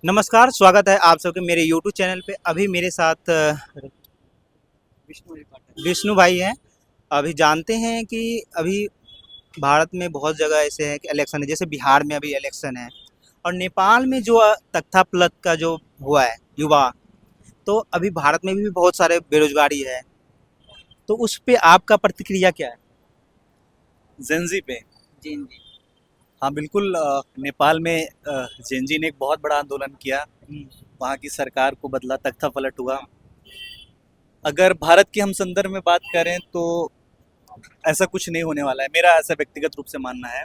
नमस्कार, स्वागत है आप सबके मेरे यूट्यूब चैनल पे। अभी मेरे साथ विष्णु भाई हैं। अभी जानते हैं कि अभी भारत में बहुत जगह ऐसे हैं कि इलेक्शन है, जैसे बिहार में अभी इलेक्शन है और नेपाल में जो तख्तापलट का जो हुआ है युवा, तो अभी भारत में भी बहुत सारे बेरोजगारी है। तो उस पे आपका प्रतिक्रिया क्या है? जेंजी पे। जी जी। हाँ बिल्कुल, नेपाल में जेंजी ने एक बहुत बड़ा आंदोलन किया। वहाँ की सरकार को बदला, तख्ता पलट हुआ। अगर भारत के हम संदर्भ में बात करें तो ऐसा कुछ नहीं होने वाला है, मेरा ऐसा व्यक्तिगत रूप से मानना है।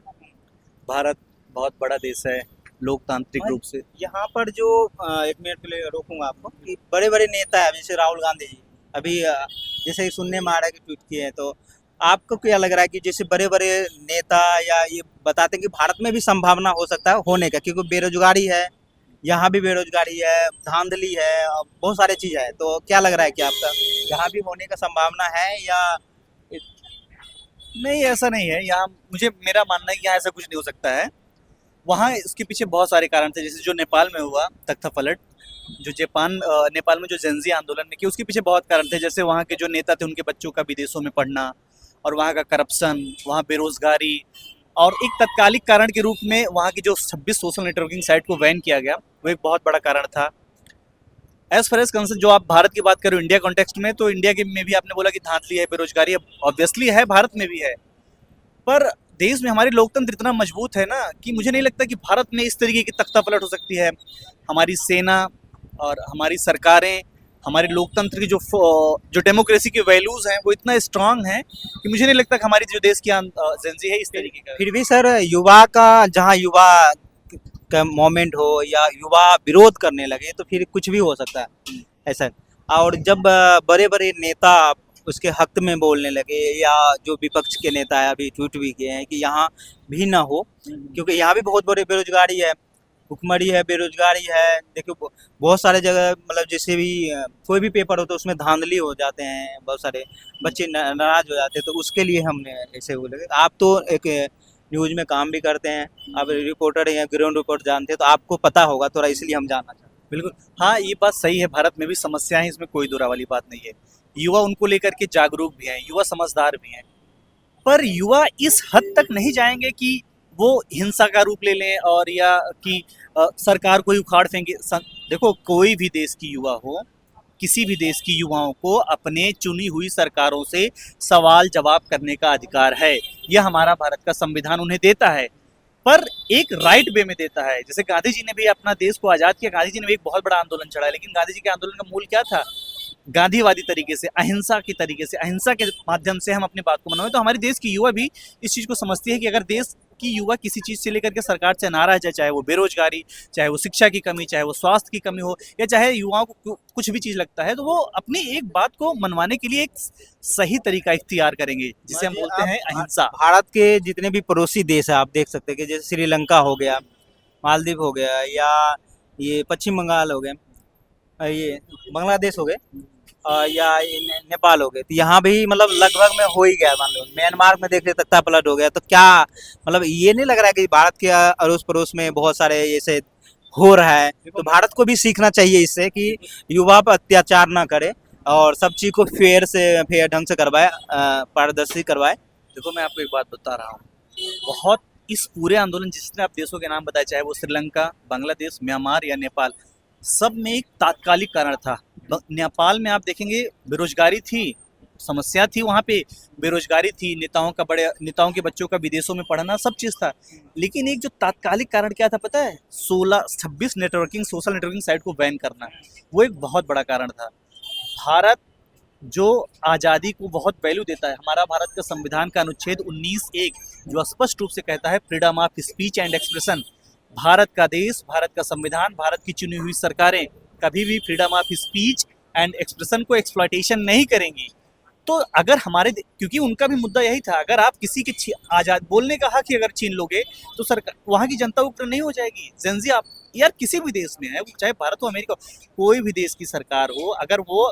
भारत बहुत बड़ा देश है, लोकतांत्रिक और रूप से। यहाँ पर जो एक मिनट के लिए रोकूंगा आपको कि बड़े बड़े नेता है जैसे राहुल गांधी जी, अभी जैसे सुनने में आ रहा है कि ट्वीट किए हैं, तो आपको क्या लग रहा है कि जैसे बड़े बड़े नेता या ये बताते हैं कि भारत में भी संभावना हो सकता है होने का, क्योंकि बेरोजगारी है, यहाँ भी बेरोजगारी है, धांधली है और बहुत सारी चीज़ है, तो क्या लग रहा है कि आपका यहाँ भी होने का संभावना है या? नहीं, ऐसा नहीं है। यहाँ मुझे मेरा मानना है कि यहाँ ऐसा कुछ नहीं हो सकता है। वहाँ इसके पीछे बहुत सारे कारण थे, जैसे जो नेपाल में हुआ तख्ता पलट, जो नेपाल में जो जेंजी आंदोलन ने किया, उसके पीछे बहुत कारण थे। जैसे वहाँ के जो नेता थे, उनके बच्चों का विदेशों में पढ़ना, और वहाँ का करप्शन, वहाँ बेरोजगारी, और एक तत्कालिक कारण के रूप में वहाँ की जो 26 सोशल नेटवर्किंग साइट को बैन किया गया, वो एक बहुत बड़ा कारण था। एज फार एज कंसर्न, जो आप भारत की बात करो इंडिया कॉन्टेक्स्ट में, तो इंडिया के में भी आपने बोला कि धांधली है, बेरोजगारी है, ऑब्वियसली है, भारत में भी है। पर देश में हमारी लोकतंत्र इतना मजबूत है ना, कि मुझे नहीं लगता कि भारत में इस तरीके की तख्तापलट हो सकती है। हमारी सेना और हमारी सरकारें, हमारे लोकतंत्र की जो डेमोक्रेसी के वैल्यूज हैं, वो इतना स्ट्रांग हैं कि मुझे नहीं लगता कि हमारी जो देश की जेंजी है इस तरीके का। फिर भी सर युवा का, जहाँ युवा का मोमेंट हो या युवा विरोध करने लगे तो फिर कुछ भी हो सकता है ऐसा। और जब बड़े बड़े नेता उसके हक में बोलने लगे या जो विपक्ष के नेता है अभी ट्वीट भी किए हैं कि यहाँ भी ना हो, क्योंकि यहाँ भी बहुत बड़ी बेरोजगारी है, भुखमरी है, बेरोजगारी है। देखो बहुत सारे जगह मतलब जैसे भी कोई भी पेपर हो तो उसमें धांधली हो जाते हैं, बहुत सारे बच्चे नाराज हो जाते हैं, तो उसके लिए हमने ऐसे बोले। आप तो एक न्यूज़ में काम भी करते हैं, आप रिपोर्टर हैं, ग्राउंड रिपोर्ट जानते हैं, तो आपको पता होगा थोड़ा, इसलिए हम जानना चाहते बिल्कुल। हाँ, ये बात सही है, भारत में भी समस्याएं हैं, इसमें कोई दोरा वाली बात नहीं है। युवा उनको लेकर के जागरूक भी हैं, युवा समझदार भी हैं। पर युवा इस हद तक नहीं जाएंगे कि वो हिंसा का रूप ले लें, और या कि सरकार को ही उखाड़ फेंके। देखो, कोई भी देश की युवा हो, किसी भी देश की युवाओं को अपने चुनी हुई सरकारों से सवाल जवाब करने का अधिकार है। यह हमारा भारत का संविधान उन्हें देता है, पर एक राइट वे में देता है। जैसे गांधी जी ने भी अपना देश को आजाद किया, गांधी जी ने भी एक बहुत बड़ा आंदोलन चढ़ाया, लेकिन गांधी जी के आंदोलन का मूल क्या था? गांधीवादी तरीके से, अहिंसा के तरीके से, अहिंसा के माध्यम से हम अपनी बात को मनवाएं। तो हमारे देश की युवा भी इस चीज को समझती है कि अगर देश की युवा किसी चीज से लेकर के सरकार से नाराज है, चाहे वो बेरोजगारी, चाहे वो शिक्षा की कमी, चाहे वो स्वास्थ्य की कमी हो, या चाहे युवाओं को कुछ भी चीज लगता है, तो वो अपनी एक बात को मनवाने के लिए एक सही तरीका इख्तियार करेंगे, जिसे हम हैं। बोलते आप हैं अहिंसा। भारत के जितने भी पड़ोसी देश है आप देख सकते हैं कि जैसे श्रीलंका हो गया, मालदीव हो गया, या ये पश्चिम बंगाल हो गए, ये बांग्लादेश हो गए, या ये नेपाल हो गए, तो यहाँ भी मतलब लगभग में हो ही गया। मान लो म्यांमार में देख रहे तख्ता पलट हो गया, तो क्या मतलब ये नहीं लग रहा है कि भारत के अड़ोस पड़ोस में बहुत सारे ऐसे हो रहा है? तो भारत को भी सीखना चाहिए इससे कि युवा पर अत्याचार ना करे और सब चीज को फेयर ढंग से करवाए, पारदर्शी करवाए। देखो, मैं आपको एक बात बता रहा हूँ। बहुत इस पूरे आंदोलन, जिसने आप देशों के नाम बताए, चाहे वो श्रीलंका, बांग्लादेश, म्यांमार या नेपाल, सब में एक तात्कालिक कारण था। नेपाल में आप देखेंगे बेरोजगारी थी, समस्या थी वहाँ पे, बेरोजगारी थी, नेताओं के बच्चों का विदेशों में पढ़ना, सब चीज़ था। लेकिन एक जो तात्कालिक कारण क्या था पता है? 26 सोशल नेटवर्किंग साइट को बैन करना, वो एक बहुत बड़ा कारण था। भारत जो आज़ादी को बहुत वैल्यू देता है, हमारा भारत का संविधान का अनुच्छेद 19(1) जो स्पष्ट रूप से कहता है freedom of speech and expression. Bharat का देश, भारत का संविधान, भारत की चुनी हुई सरकारें कभी भी freedom of speech and expression को एक्सप्लॉइटेशन नहीं करेंगी। तो अगर क्योंकि उनका भी मुद्दा यही था, अगर आप किसी के आजाद बोलने का हक ही अगर छीन लोगे, तो सरकार, वहाँ की जनता उग्र नहीं हो जाएगी। जेंजी आप यार किसी भी देश में है, चाहे भारत हो, अमेरिका हो, कोई भी देश की सरकार हो, अगर वो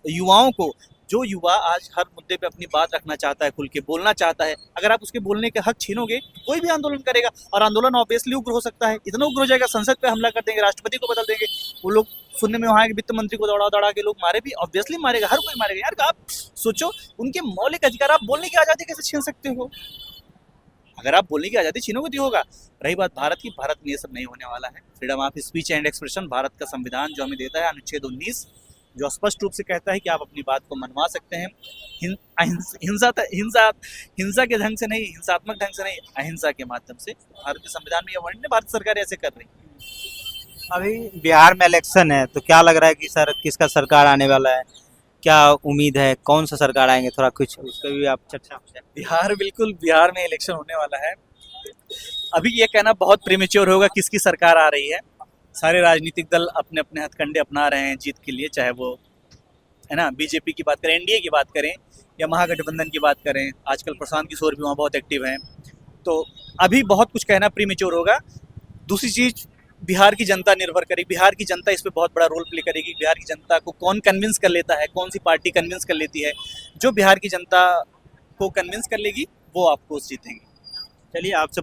युवाओं को जो युवा आज हर मुद्दे पे अपनी बात रखना चाहता है, खुल के बोलना चाहता है, अगर आप उसके बोलने के हक छीनोगे तो कोई भी आंदोलन करेगा, और आंदोलन ऑब्वियसली उग्र हो सकता है, इतना उग्र हो जाएगा संसद पे हमला कर देंगे, राष्ट्रपति को बदल देंगे। वो लोग सुनने में वहाँ के वित्त मंत्री को दौड़ा दौड़ा के लोग मारे भी, ऑब्वियसली मारेगा, हर कोई मारेगा यार। आप सोचो, उनके मौलिक अधिकार, आप बोलने की आज़ादी कैसे छीन सकते हो? अगर आप बोलने की आज़ादी छीनोगे तो होगा। रही बात भारत की, भारत में ये सब नहीं होने वाला है। Freedom of speech and expression Bharat का संविधान जो हमें देता है, अनुच्छेद 19, जो स्पष्ट रूप से कहता है कि आप अपनी बात को मनवा सकते हैं, हिंसा के ढंग से नहीं, हिंसात्मक ढंग से नहीं, अहिंसा के माध्यम से। भारत के संविधान में यह वर्णन है, भारत सरकार ऐसे कर रही है। अभी बिहार में इलेक्शन है, तो क्या लग रहा है कि सर किसका सरकार आने वाला है? क्या उम्मीद है, कौन सा सरकार आएंगे? थोड़ा कुछ उसका भी आप चर्चा। बिल्कुल बिहार में इलेक्शन होने वाला है। अभी ये कहना बहुत प्रीमेच्योर होगा किसकी सरकार आ रही है। सारे राजनीतिक दल अपने अपने हथकंडे अपना रहे हैं जीत के लिए, चाहे वो है ना बीजेपी की बात करें, एनडीए की बात करें, या महागठबंधन की बात करें। आजकल प्रशांत किशोर भी वहाँ बहुत एक्टिव हैं, तो अभी बहुत कुछ कहना प्रीमेच्योर होगा। दूसरी चीज़, बिहार की जनता निर्भर करेगी, बिहार की जनता इस पे बहुत बड़ा रोल प्ले करेगी। बिहार की जनता को कौन कन्विंस कर लेता है, कौन सी पार्टी कन्विंस कर लेती है, जो बिहार की जनता को कन्विंस कर लेगी वो आपको जीतेंगे। चलिए, आपसे